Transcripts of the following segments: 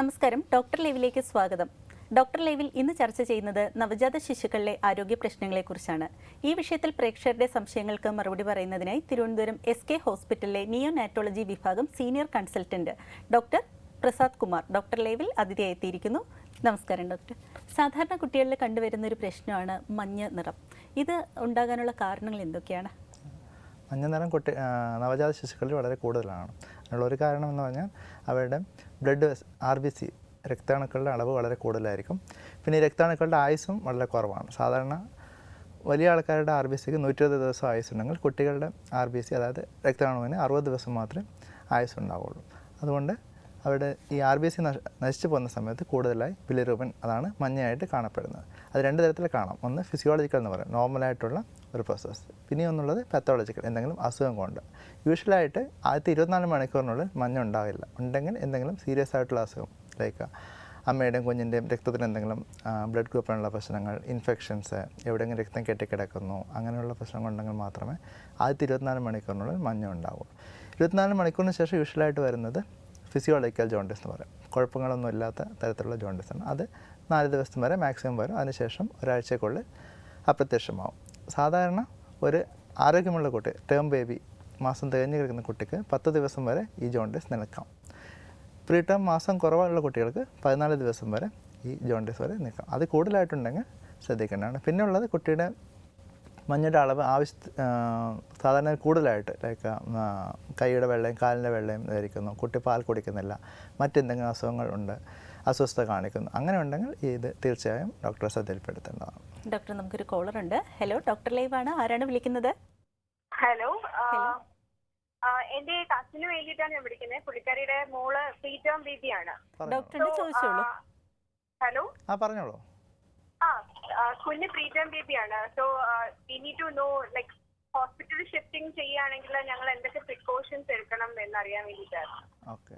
നമസ്കാരം, ഡോക്ടർ ലൈവിലേക്ക് സ്വാഗതം. ഡോക്ടർ ലൈവിൽ ഇന്ന് ചർച്ച ചെയ്യുന്നത് നവജാത ശിശുക്കളിലെ ആരോഗ്യ പ്രശ്നങ്ങളെക്കുറിച്ചാണ്. ഈ വിഷയത്തിൽ പ്രേക്ഷകരുടെ സംശയങ്ങൾക്ക് മറുപടി പറയുന്നതിനായി തിരുവനന്തപുരം SK ഹോസ്പിറ്റലിലെ നിയോനാറ്റോളജി വിഭാഗം senior consultant doctor Prasad Kumar doctor ലൈവിൽ അതിഥിയായി എത്തിയിരിക്കുന്നു. നമസ്കാരം ഡോക്ടർ. സാധാരണ കുട്ടികളിൽ കണ്ടുവരുന്ന ഒരു പ്രശ്നമാണ് മഞ്ഞ നിറം. ഇത് ഉണ്ടാകാനുള്ള കാരണങ്ങൾ എന്തൊക്കെയാണ്? മഞ്ഞ നിറം നവജാത ശിശുക്കളിൽ വളരെ കൂടുതലാണ്. അതിനുള്ള ഒരു കാരണം എന്ന് പറഞ്ഞാൽ അവരുടെ ബ്ലഡ് RBC രക്താണുക്കളുടെ അളവ് വളരെ കൂടുതലായിരിക്കും. പിന്നെ ഈ രക്താണുക്കളുടെ ആയുസ്സും വളരെ കുറവാണ്. സാധാരണ വലിയ ആൾക്കാരുടെ RBCക്ക് 120 ദിവസം ആയുസ്സുണ്ടെങ്കിൽ കുട്ടികളുടെ RBC അതായത് രക്താണുവിന് 60 ദിവസം മാത്രമേ ആയുസ്സുണ്ടാവുള്ളൂ. അതുകൊണ്ട് അവരുടെ ഈ RBC നശിച്ചു പോകുന്ന സമയത്ത് കൂടുതലായി ബിലിറൂബിൻ അതാണ് മഞ്ഞയായിട്ട് കാണപ്പെടുന്നത്. അത് രണ്ട് തരത്തിൽ കാണാം. ഒന്ന് ഫിസിയോളജിക്കൽ എന്ന് പറയും, നോർമലായിട്ടുള്ള ഒരു പ്രോസസ്സ്. പിന്നെ ഒന്നുള്ളത് പാത്തോളജിക്കൽ, എന്തെങ്കിലും അസുഖം കൊണ്ട്. യൂഷ്വലായിട്ട് ആദ്യത്തെ 24 മണിക്കൂറിനുള്ളിൽ മഞ്ഞ ഉണ്ടാവില്ല. ഉണ്ടെങ്കിൽ എന്തെങ്കിലും സീരിയസ് ആയിട്ടുള്ള അസുഖം, ലൈക്ക് അമ്മയുടെയും കുഞ്ഞിൻ്റെയും രക്തത്തിൽ എന്തെങ്കിലും ബ്ലഡ് ഗ്രൂപ്പിനുള്ള പ്രശ്നങ്ങൾ, ഇൻഫെക്ഷൻസ്, എവിടെയെങ്കിലും രക്തം കെട്ടിക്കിടക്കുന്നു, അങ്ങനെയുള്ള പ്രശ്നങ്ങൾ ഉണ്ടെങ്കിൽ മാത്രമേ ആദ്യത്തെ 24 മണിക്കൂറിനുള്ളിൽ മഞ്ഞ ഉണ്ടാവൂ. 24 മണിക്കൂറിന് ശേഷം യൂഷ്വലായിട്ട് വരുന്നത് ഫിസിയോളജിക്കൽ ജോണ്ടിസ് എന്ന് പറയും. കുഴപ്പങ്ങളൊന്നും ഇല്ലാത്ത തരത്തിലുള്ള ജോണ്ടിസാണ്. അത് 4 ദിവസം വരെ മാക്സിമം വരും. അതിനുശേഷം ഒരാഴ്ചക്കുള്ളിൽ അപ്രത്യക്ഷമാവും. സാധാരണ ഒരു ആരോഗ്യമുള്ള കുട്ടി, ടേം ബേബി, മാസം തികഞ്ഞു കിടക്കുന്ന കുട്ടിക്ക് 10 ദിവസം വരെ ഈ ജോണ്ടിസ് നിൽക്കാം. പ്രീ ടേം മാസം കുറവുള്ള കുട്ടികൾക്ക് 14 ദിവസം വരെ ഈ ജോണ്ടിസ് വരെ നിൽക്കാം. അത് കൂടുതലായിട്ടുണ്ടെങ്കിൽ ശ്രദ്ധിക്കേണ്ടതാണ്. പിന്നെ ഉള്ളത് കുട്ടിയുടെ മഞ്ഞയുടെ അളവ് സാധാരണ കൂടുതലായിട്ട്, ലൈക്ക് കൈയുടെ വെള്ളയും കാലിൻ്റെ വെള്ളയും ധരിക്കുന്നു, കുട്ടി പാൽ കുടിക്കുന്നില്ല, മറ്റെന്തെങ്കിലും അസുഖങ്ങൾ ഉണ്ട്, അസ്വസ്ഥത കാണിക്കുന്നു, അങ്ങനെ ഉണ്ടെങ്കിൽ ഇത് തീർച്ചയായും ഡോക്ടറെ ശ്രദ്ധയിൽപ്പെടുത്തേണ്ടതാണ്. ഡോക്ടർ, നമുക്കൊരു കോളർ ഉണ്ട്. ഹലോ, ഡോക്ടർ ലൈവ് ആണ്. ആരാണ് വിളിക്കുന്നത്? ഹലോ, എന്റെ കസിന് വേണ്ടിയിട്ടാണ് ഞാൻ വിളിക്കുന്നത്. പുള്ളിക്കാരിയുടെ മോള് പ്രീടേം ബേബിയാണ്. ഡോക്ടറിനോട് ചോദിച്ചോളൂ. ഹലോ, പറഞ്ഞോളൂ. കുഞ്ഞ് പ്രീടേം ബേബിയാണ്. So we need to know, like ഹോസ്പിറ്റലിൽ ഷിഫ്റ്റിംഗ് ചെയ്യുകയാണെങ്കിൽ ഞങ്ങൾ എന്തൊക്കെ പ്രിക്കോഷൻസ് എടുക്കണം എന്നറിയാൻ വേണ്ടിയിട്ടാണ്. ഓക്കെ,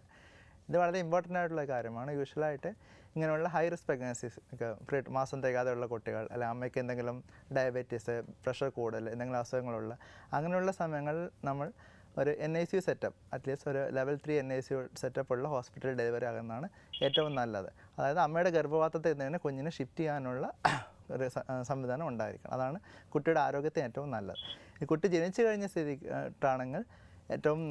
ഇത് വളരെ ഇമ്പോർട്ടൻ്റ് ആയിട്ടുള്ള കാര്യമാണ്. യൂഷ്വലായിട്ട് ഇങ്ങനെയുള്ള ഹൈ റിസ്ക് പ്രഗ്നൻസീസ് ഒക്കെ മാസം തികയാതെയുള്ള കുട്ടികൾ, അല്ലെങ്കിൽ അമ്മയ്ക്ക് എന്തെങ്കിലും ഡയബറ്റീസ്, പ്രഷർ കൂടുതൽ, എന്തെങ്കിലും അസുഖങ്ങളുള്ള അങ്ങനെയുള്ള സമയങ്ങളിൽ നമ്മൾ ഒരു NICU സെറ്റപ്പ്, അറ്റ്ലീസ്റ്റ് ഒരു ലെവൽ 3 NICU സെറ്റപ്പ് ഉള്ള ഹോസ്പിറ്റൽ ഡെലിവറി ആകുന്നതാണ് ഏറ്റവും നല്ലത്. അതായത് അമ്മയുടെ ഗർഭപാത്രത്തിൽ നിന്ന് കുഞ്ഞിനെ ഷിഫ്റ്റ് ചെയ്യാനുള്ള ഒരു സംവിധാനം ഉണ്ടായിരിക്കണം. അതാണ് കുട്ടിയുടെ ആരോഗ്യത്തിന് ഏറ്റവും നല്ലത്. ഈ കുട്ടി ജനിച്ചു കഴിഞ്ഞ സ്ഥിതിട്ടാണെങ്കിൽ ഏറ്റവും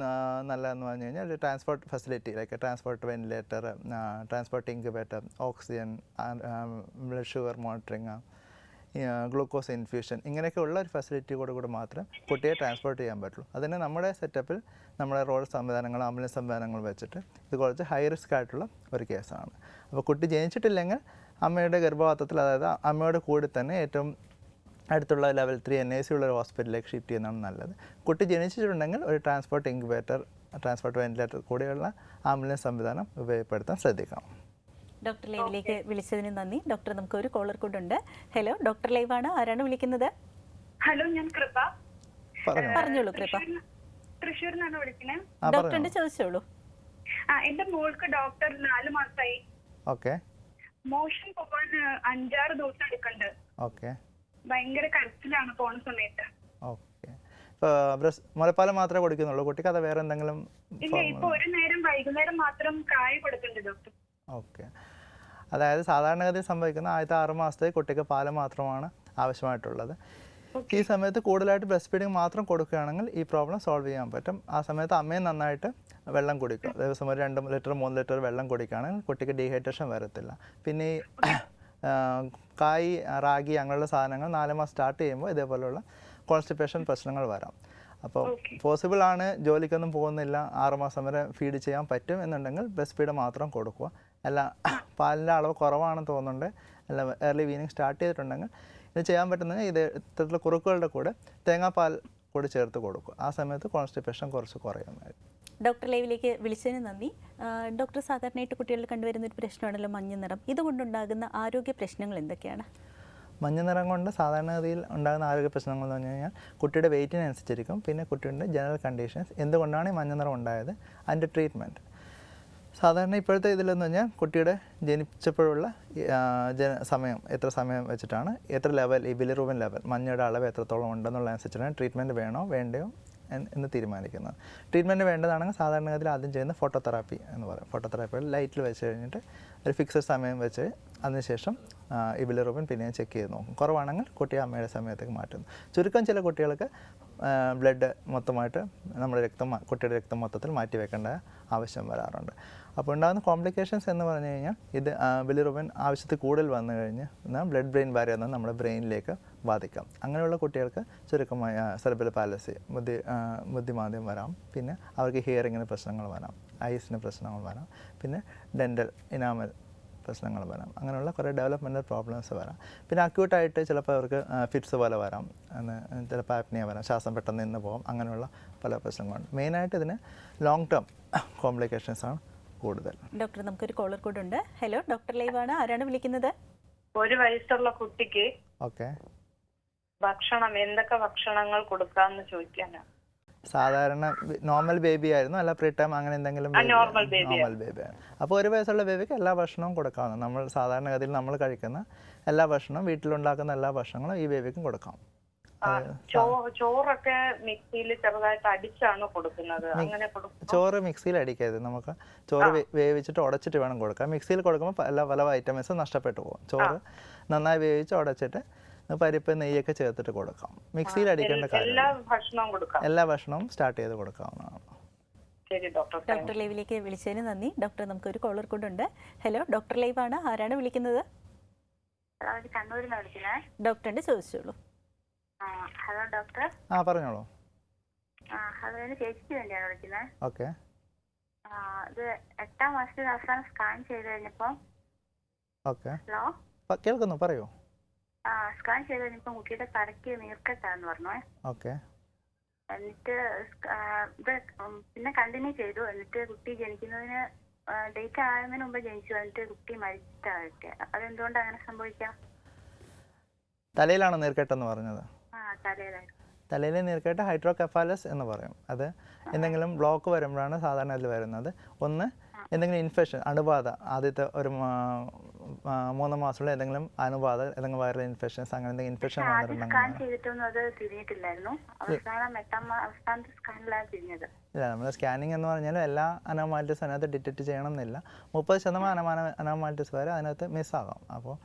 നല്ലതെന്ന് പറഞ്ഞു കഴിഞ്ഞാൽ ഒരു transport facility, like transport ventilator, transport incubator, oxygen, blood sugar monitoring, glucose infusion, ഇങ്ങനെയൊക്കെയുള്ള ഒരു ഫെസിലിറ്റി കൂടെ മാത്രം കുട്ടിയെ ട്രാൻസ്പോർട്ട് ചെയ്യാൻ പറ്റുള്ളൂ. അതിന് നമ്മുടെ സെറ്റപ്പിൽ നമ്മുടെ റോഡ് സംവിധാനങ്ങൾ, ആംബുലൻസ് സംവിധാനങ്ങൾ വെച്ചിട്ട് ഇത് കുറച്ച് ഹൈ റിസ്ക് ആയിട്ടുള്ള ഒരു കേസാണ്. അപ്പോൾ കുട്ടി ജനിച്ചിട്ടില്ലെങ്കിൽ അമ്മയുടെ ഗർഭപാത്രത്തിൽ, അതായത് അമ്മയുടെ കൂടെ തന്നെ ഏറ്റവും അടുത്തുള്ള ലെവൽ 3 NICU ഉള്ള ഒരു ഹോസ്പിറ്റലിലേക്ക് ഷിഫ്റ്റ് ചെയ്യുന്നതാണ് നല്ലത്. കുട്ടി ജനിച്ചിട്ടുണ്ടെങ്കിൽ ഒരു ട്രാൻസ്പോർട്ട് ഇൻക്യുബേറ്റർ, ട്രാൻസ്പോർട്ട് വെന്റിലേറ്റർ കൂടെയുള്ള ആംബുലൻസ് സംവിധാനം ഉപയോഗപ്പെടുത്താൻ ശ്രദ്ധിക്കണം. ഡോക്ടർ ലൈവിലേക്ക് വിളിച്ചതിന് നന്ദി. ഡോക്ടർ, നമുക്ക് ഒരു കോളർ കൂടെ ഉണ്ട്. ഹലോ, ഡോക്ടർ ലൈവ് ആണ്. ആരാണ് വിളിക്കുന്നത്? ഹലോ, ഞാൻ കൃപ. പറഞ്ഞോളൂ കൃപ. തൃശ്ശൂരിൽ നിന്നാണ് വിളിക്കുന്നത്. ഡോക്ടറിന്റെ ചോദിച്ചോളൂ. എന്റെ മോൾക്ക് ഡോക്ടർ 4 മാസമായി. ഓക്കെ. മോഷൻ പോകാൻ 5-6 ദിവസം എടുക്കണ്ട്. ഓക്കെ. ഭയങ്കര കരച്ചിലാണ് പോണ സമയത്ത്. ഓക്കെ. മുലപ്പാലം മാത്രമേ കൊടുക്കുന്നുള്ളൂ കുട്ടിക്ക്? അത് വേറെ എന്തെങ്കിലും? ഇല്ല, ഇപ്പൊ ഒരു നേരം വൈകുന്നേരം മാത്രം കായ കൊടുക്കുന്നുണ്ട് ഡോക്ടർ. ഓക്കെ. അതായത് സാധാരണഗതിയിൽ സംഭവിക്കുന്ന ആദ്യത്തെ 6 മാസത്തെ കുട്ടിക്ക് പാല് മാത്രമാണ് ആവശ്യമായിട്ടുള്ളത്. ഈ സമയത്ത് കൂടുതലായിട്ട് ബ്രസ്റ്റ് ഫീഡിങ് മാത്രം കൊടുക്കുകയാണെങ്കിൽ ഈ പ്രോബ്ലം സോൾവ് ചെയ്യാൻ പറ്റും. ആ സമയത്ത് അമ്മയും നന്നായിട്ട് വെള്ളം കുടിക്കുക. ദിവസം ഒരു 2 ലിറ്റർ 3 ലിറ്റർ വെള്ളം കുടിക്കുകയാണെങ്കിൽ കുട്ടിക്ക് ഡീഹൈഡ്രേഷൻ വരത്തില്ല. പിന്നെ ഈ കായ്, റാഗി അങ്ങനെയുള്ള സാധനങ്ങൾ 4 മാസം സ്റ്റാർട്ട് ചെയ്യുമ്പോൾ ഇതേപോലെയുള്ള കോൺസ്റ്റിപ്പേഷൻ പ്രശ്നങ്ങൾ വരാം. അപ്പോൾ പോസിബിൾ ആണ്, ജോലിക്കൊന്നും പോകുന്നില്ല, 6 മാസം വരെ ഫീഡ് ചെയ്യാൻ പറ്റും എന്നുണ്ടെങ്കിൽ ബ്രസ്റ്റ് ഫീഡ് മാത്രം കൊടുക്കുക. അല്ല, പാലിൻ്റെ അളവ് കുറവാണെന്ന് തോന്നുന്നുണ്ട്, അല്ല ഏർലി വീനിങ് സ്റ്റാർട്ട് ചെയ്തിട്ടുണ്ടെങ്കിൽ ഇത് ചെയ്യാൻ പറ്റുന്നത് ഇത് ഇത്തരത്തിലുള്ള കുറുക്കുകളുടെ കൂടെ തേങ്ങാപ്പാൽ കൂടി ചേർത്ത് കൊടുക്കുക. ആ സമയത്ത് കോൺസ്റ്റിപ്പേഷൻ കുറച്ച് കുറയുന്നതായിരിക്കും. ഡോക്ടർ ലൈവിലേക്ക് വിളിച്ചതിന് നന്ദി. ഡോക്ടർ, സാധാരണയായിട്ട് കുട്ടികളിൽ കണ്ടുവരുന്ന ഒരു പ്രശ്നമാണല്ലോ മഞ്ഞ നിറം. ഇതുകൊണ്ടുണ്ടാകുന്ന ആരോഗ്യ പ്രശ്നങ്ങൾ എന്തൊക്കെയാണ്? മഞ്ഞ നിറം കൊണ്ട് സാധാരണഗതിയിൽ ഉണ്ടാകുന്ന ആരോഗ്യ പ്രശ്നങ്ങൾ എന്ന് പറഞ്ഞു കഴിഞ്ഞാൽ കുട്ടിയുടെ വെയിറ്റിനനുസരിച്ചിരിക്കും. പിന്നെ കുട്ടിയുടെ ജനറൽ കണ്ടീഷൻസ്, എന്തുകൊണ്ടാണ് ഈ മഞ്ഞ നിറം ഉണ്ടായത്, അതിൻ്റെ ട്രീറ്റ്മെൻറ്റ്. സാധാരണ ഇപ്പോഴത്തെ ഇതിലെന്ന് പറഞ്ഞാൽ കുട്ടിയുടെ ജനിച്ചപ്പോഴുള്ള സമയം, എത്ര സമയം വെച്ചിട്ടാണ്, എത്ര ലെവൽ ഈ ബിലിറൂബിൻ ലെവൽ മഞ്ഞയുടെ അളവ് എത്രത്തോളം ഉണ്ടെന്നുള്ള അനുസരിച്ചിട്ടാണ് ട്രീറ്റ്മെൻറ്റ് വേണോ വേണ്ടയോ എന്ന് തീരുമാനിക്കുന്നത്. ട്രീറ്റ്മെൻറ്റ് വേണ്ടതാണെങ്കിൽ സാധാരണഗതിയിൽ ആദ്യം ചെയ്യുന്ന ഫോട്ടോതെറാപ്പി എന്ന് പറയും. ഫോട്ടോതെറാപ്പിയിൽ ലൈറ്റിൽ വെച്ച് കഴിഞ്ഞിട്ട് ഒരു ഫിക്സഡ് സമയം വെച്ച് അതിനുശേഷം ഈ ബിലിറൂബിൻ പിന്നെയും ചെക്ക് ചെയ്ത് നോക്കും. കുറവാണെങ്കിൽ കുട്ടിയെ അമ്മയുടെ സമയത്തേക്ക് മാറ്റുന്നു. ചുരുക്കം ചില കുട്ടികൾക്ക് ബ്ലഡ് മൊത്തമായിട്ട് നമ്മുടെ കുട്ടിയുടെ രക്തം മൊത്തത്തിൽ മാറ്റി വെക്കേണ്ട ആവശ്യം വരാറുണ്ട്. അപ്പോൾ ഉണ്ടാകുന്ന കോംപ്ലിക്കേഷൻസ് എന്ന് പറഞ്ഞു കഴിഞ്ഞാൽ ഇത് ബിലിറൂബിൻ ആവശ്യത്തിൽ കൂടുതൽ വന്നു കഴിഞ്ഞ് ബ്ലഡ് ബ്രെയിൻ ബാരിയർ എന്ന് നമ്മുടെ ബ്രെയിനിലേക്ക് ബാധിക്കാം. അങ്ങനെയുള്ള കുട്ടികൾക്ക് ചുരുക്കമായ സെറിബ്രൽ പാലസി ബുദ്ധിമാന്ദ്യം വരാം. പിന്നെ അവർക്ക് ഹിയറിങ്ങിന് പ്രശ്നങ്ങൾ വരാം, ഐസിന് പ്രശ്നങ്ങൾ വരാം, പിന്നെ ഡെൻ്റൽ ഇനാമൽ പ്രശ്നങ്ങൾ വരാം. അങ്ങനെയുള്ള കുറേ ഡെവലപ്മെൻറ്റൽ പ്രോബ്ലംസ് വരാം. പിന്നെ അക്യൂട്ടായിട്ട് ചിലപ്പോൾ അവർക്ക് ഫിറ്റ്സ് പോലെ വരാം, ചിലപ്പോൾ ആപ്നിയ വരാം, ശ്വാസം പെട്ടെന്ന് നിന്ന് പോകും. അങ്ങനെയുള്ള പല പ്രശ്നങ്ങളുണ്ട്. മെയിനായിട്ട് ഇതിന് ലോങ് ടേം കോംപ്ലിക്കേഷൻസ് ആണ് കൂടുതൽ. ഡോക്ടർ, നമുക്കൊരു കോളർ കൂടെ ഉണ്ട്. ഹലോ, ഡോക്ടർ ലൈവ് ആണ്. ആരാണ് വിളിക്കുന്നത്? 1 വയസ്സുള്ള കുട്ടിക്ക് ഓക്കെ, ഭക്ഷണം എന്തൊക്കെ ഭക്ഷണങ്ങൾ കൊടുക്കാമെന്ന് ചോദിക്കാനാണ്. സാധാരണ നോർമൽ ബേബി ആയിരുന്നു അല്ല പ്രീ ടൈം അങ്ങനെ എന്തെങ്കിലും? നോർമൽ ബേബി ആണ്. അപ്പോൾ 1 വയസ്സുള്ള ബേബിക്ക് എല്ലാ ഭക്ഷണവും കൊടുക്കാവുന്ന, നമ്മൾ സാധാരണഗതിയിൽ നമ്മൾ കഴിക്കുന്ന എല്ലാ ഭക്ഷണവും, വീട്ടിലുണ്ടാക്കുന്ന എല്ലാ ഭക്ഷണങ്ങളും ഈ ബേബിക്കും കൊടുക്കാം. ചോറൊക്കെ മിക്സിയിൽ ചെറുതായിട്ട് അടിച്ചാണ് കൊടുക്കുന്നത്. അങ്ങനെ ചോറ് മിക്സിയിൽ അടിക്കരുത്. നമുക്ക് ചോറ് വേവിച്ചിട്ട് ഉടച്ചിട്ട് വേണം കൊടുക്കാം. മിക്സിയിൽ കൊടുക്കുമ്പോൾ പല വൈറ്റമിൻസും നഷ്ടപ്പെട്ടു പോകും. ചോറ് നന്നായി വേവിച്ച് ഉടച്ചിട്ട് പരിപ്പ് നെയ്യൊക്കെ ചേർത്തിട്ട് കൊടുക്കാം. മിക്സിയിൽ അടിക്കേണ്ട കാര്യം എല്ലാ ഭക്ഷണവും സ്റ്റാർട്ട് ചെയ്ത് കൊടുക്കാവുന്നതാണ്. ഡോക്ടർ ലൈവിലേക്ക് വിളിച്ചതിന് നന്ദി. ഡോക്ടർ, നമുക്കൊരു കോളർ കൂടെ ഉണ്ട്. ഹലോ, ഡോക്ടർ ലൈവ് ആണ്. ആരാണ് വിളിക്കുന്നത്? ഡോക്ടറിന്റെ ചോദിച്ചോളൂ. Hello doctor. പറഞ്ഞോളൂ. ഹലോ, ചേച്ചിക്ക് വേണ്ടിയാണ് വിളിക്കുന്നത്. ഓക്കെ. ഇത് 8ാം മാസത്തിൽ അവസാനം സ്കാൻ ചെയ്ത് കഴിഞ്ഞപ്പോ. ഓക്കെ, ഹലോ, കേൾക്കുന്നു, പറയൂ. സ്കാൻ ചെയ്ത് കഴിഞ്ഞപ്പോ കുട്ടിയുടെ തലയ്ക്ക് നീർക്കെട്ടാന്ന് പറഞ്ഞു. ഓക്കെ. എന്നിട്ട് ഇത് പിന്നെ കണ്ടിന്യൂ ചെയ്തു. എന്നിട്ട് കുട്ടി ജനിക്കുന്നതിന് ഡേറ്റ് ആകുന്നതിന് മുമ്പ് ജനിച്ചു. എന്നിട്ട് കുട്ടി മരിച്ചിട്ടാകട്ടെ. അതെന്തുകൊണ്ട് അങ്ങനെ സംഭവിക്കാം? തലയിലാണോ നീർക്കെട്ടെന്ന് പറഞ്ഞത്? തലയിലായിരുന്നു. തലയിലെ നീർക്കെട്ട് ഹൈഡ്രോകെഫാലസ് എന്ന് പറയും. അത് എന്തെങ്കിലും ബ്ലോക്ക് വരുമ്പോഴാണ് സാധാരണ അതിൽ വരുന്നത്. ഒന്ന്, എന്തെങ്കിലും ഇൻഫെക്ഷൻ, അണുബാധ, ആദ്യത്തെ ഒരു 3 മാസമുള്ള എന്തെങ്കിലും അണുബാധ, ഏതെങ്കിലും വൈറൽ ഇൻഫെക്ഷൻസ്, അങ്ങനെ എന്തെങ്കിലും ഇൻഫെക്ഷൻ വന്നിട്ടുണ്ടെങ്കിൽ ഇല്ല. നമ്മൾ സ്കാനിങ് എന്ന് പറഞ്ഞാൽ എല്ലാ അനോമാലിറ്റീസും അതിനകത്ത് ഡിറ്റക്ട് ചെയ്യണമെന്നില്ല. 30% അനോമാലിറ്റീസ് വരെ അതിനകത്ത് മിസ്സാകാം. അപ്പോൾ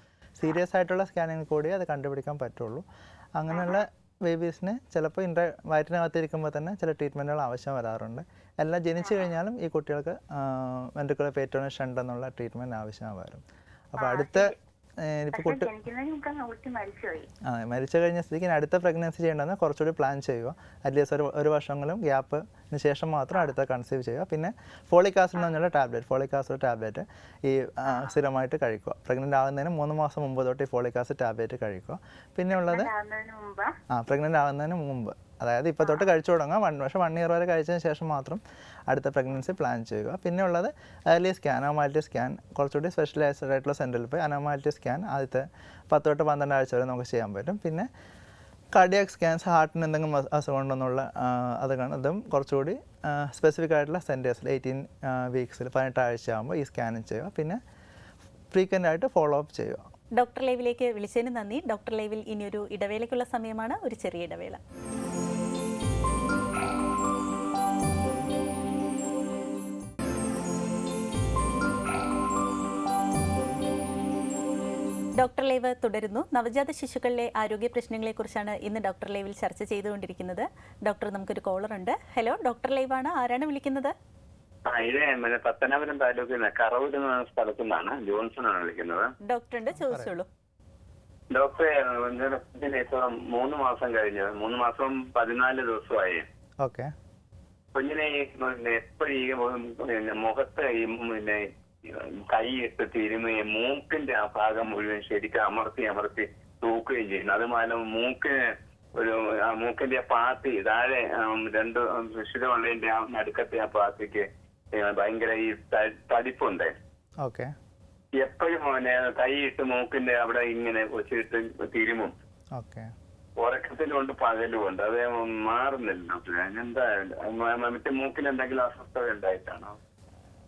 സീരിയസ് ആയിട്ടുള്ള സ്കാനിങ് കൂടി അത് കണ്ടുപിടിക്കാൻ പറ്റുള്ളൂ. അങ്ങനെയുള്ള ബേബീസിന് ചിലപ്പോൾ വയറ്റിനകത്തിരിക്കുമ്പോൾ തന്നെ ചില ട്രീറ്റ്മെൻറ്റുകൾ ആവശ്യം വരാറുണ്ട്. എല്ലാം ജനിച്ചു കഴിഞ്ഞാലും ഈ കുട്ടികൾക്ക് വെൻട്രിക്കുലർ പെരിറ്റോണിയൽ ഷണ്ട് എന്നുള്ള ട്രീറ്റ്മെൻറ്റ് ആവശ്യമായി വരും. അപ്പോൾ അടുത്ത ഇപ്പോൾ കുട്ടി മരിച്ചു കഴിഞ്ഞ സ്ഥിതിക്ക് അടുത്ത പ്രഗ്നൻസി ചെയ്യേണ്ടതെന്ന് കുറച്ചുകൂടി പ്ലാൻ ചെയ്യുക. അറ്റ്ലീസ്റ്റ് ഒരു വർഷങ്ങളും ഗ്യാപ്പിന് ശേഷം മാത്രം അടുത്ത കൺസീവ് ചെയ്യുക. പിന്നെ ഫോളിക് ആസിഡ് എന്നുള്ള ഫോളിക് ആസിഡ് ടാബ്ലറ്റ് ഈ സ്ഥിരമായിട്ട് കഴിക്കുക. പ്രഗ്നൻ്റ് ആകുന്നതിന് 3 മാസം മുമ്പ് തൊട്ട് ഈ ഫോളിക് ആസിഡ് ടാബ്ലറ്റ് കഴിക്കുക. പിന്നെ ഉള്ളത് പ്രഗ്നൻ്റ് ആകുന്നതിന് മുമ്പ്, അതായത് ഇപ്പോൾ തൊട്ട് കഴിച്ചു തുടങ്ങാം. പക്ഷേ 1 ഇയർ വരെ കഴിച്ചതിന് ശേഷം മാത്രം അടുത്ത പ്രഗ്നൻസി പ്ലാൻ ചെയ്യുക. പിന്നെ ഉള്ളത് ഏർലി സ്കാൻ, അനോമാലിറ്റി സ്കാൻ. കുറച്ചുകൂടി സ്പെഷ്യലൈസ്ഡ് ആയിട്ടുള്ള സെൻറ്ററിൽ പോയി അനോമാലിറ്റി സ്കാൻ ആദ്യത്തെ 10 തൊട്ട് 12 ആഴ്ച വരെ നമുക്ക് ചെയ്യാൻ പറ്റും. പിന്നെ കാർഡിയാക് സ്കാൻസ്, ഹാർട്ടിന് എന്തെങ്കിലും അസുഖം ഉണ്ടെന്നുള്ള അതും കുറച്ചുകൂടി സ്പെസിഫിക് ആയിട്ടുള്ള സെൻറ്റേഴ്സിൽ 18 വീക്സിൽ 18 ആഴ്ച ആകുമ്പോൾ ഈ സ്കാനിങ് ചെയ്യുക. പിന്നെ ഫ്രീക്വൻ്റ് ആയിട്ട് ഫോളോ അപ്പ് ചെയ്യുക. ഡോക്ടർ ലൈവിലേക്ക് വിളിച്ചതിന് നന്ദി. ഡോക്ടർ ലൈവിൽ ഇനിയൊരു ഇടവേളയ്ക്കുള്ള സമയമാണ്. ഒരു ചെറിയ ഇടവേള. ഡോക്ടർ ലൈവ് തുടരുന്നു. നവജാത ശിശുക്കളിലെ ആരോഗ്യ പ്രശ്നങ്ങളെക്കുറിച്ചാണ് ഇന്ന് ഡോക്ടർ ലൈവിൽ ചർച്ച ചെയ്തുകൊണ്ടിരിക്കുന്നത്. ഡോക്ടർ, നമുക്കൊരു കോളർ ഉണ്ട്. ഹലോ, ഡോക്ടർ ലൈവ് ആണ്. ആരാണ് വിളിക്കുന്നത്? ഇത് പത്തനാപുരം താലൂക്കിൽ കറവൂർ എന്ന സ്ഥലത്തു നിന്നാണ്. ജോൺസൺ ആണ് വിളിക്കുന്നത്. ഡോക്ടറിന്റെ ചോദിച്ചോളൂ. ഡോക്ടറെ, ഇപ്പൊ 3 മാസം കഴിഞ്ഞു. 3 മാസം 14 ദിവസമായി. ഓക്കെ. കുഞ്ഞിനെ എപ്പോഴും മുഖത്ത് കൈയിട്ട് തിരുമുകയും മൂക്കിന്റെ ആ ഭാഗം മുഴുവൻ ശരിക്കും അമർത്തി തൂക്കുകയും ചെയ്യുന്നു. അതുപോലെ മൂക്കിന്റെ പാത്തി താഴെ 2 ശിശുരമുള്ളതിന്റെ ആ നടുക്കത്തെ ആ പാത്തിക്ക് ഭയങ്കര ഈ തടിപ്പുണ്ട്. ഓക്കെ. എപ്പോഴും കൈയിട്ട് മൂക്കിന്റെ അവിടെ ഇങ്ങനെ വെച്ചിട്ട് തിരുമും. ഓക്കെ. ഉറക്കത്തിലുണ്ട് പകലുമുണ്ട്. അത് മാറുന്നില്ല. എന്താ മറ്റേ മൂക്കിന് എന്തെങ്കിലും അസ്വസ്ഥത ഉണ്ടായിട്ടാണോ?